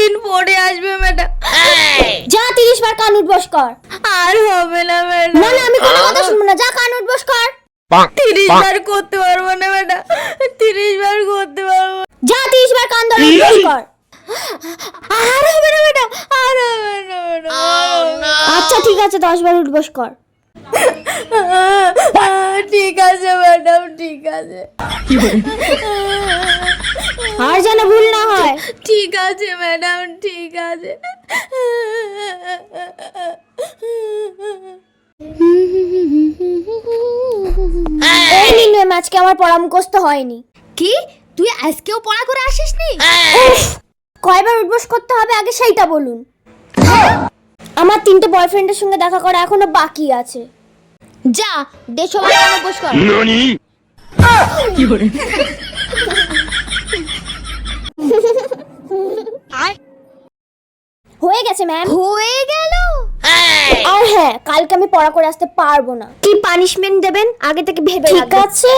দিন পরে আসবে ম্যাডাম। যা 30 বার কান উঠবস কর। আর হবে না ম্যাডাম। না না, আমি কোনো কথা শুনবো না, যা কান উঠবস কর। 30 বার করতে পারবো না ম্যাডাম, 30 বার করতে পারবো। যা 30 বার কান ধরে উঠবস কর। আর হবে না ম্যাডাম, আর হবে না ম্যাডাম। আচ্ছা ঠিক আছে, 10 বার উঠবস কর। ঠিক আছে ম্যাডাম, ঠিক আছে। আর যেন ভুল না হয়। ঠিক আছে ম্যাডাম, ঠিক আছে। এই নিন ম্যাম, আজকে আমার পড়া মুখস্থ হয়নি। কি, তুই আজকেও পড়া করে আসিসনি? কয়বার উঠবস করতে হবে আগে সেইটা বলুন। আমার 3টে বয়ফ্রেন্ডের সঙ্গে দেখা করা এখনো বাকি আছে। যা 150 বার কান উঠবস কর। হয়ে গেছে ম্যাম। হয়ে গেল? আর হ্যাঁ, কালকে আমি পড়া করে আসতে পারবো না। কি পানিশমেন্ট দেবেন আগে থেকে ভেবে রাখবেন। ঠিক আছে।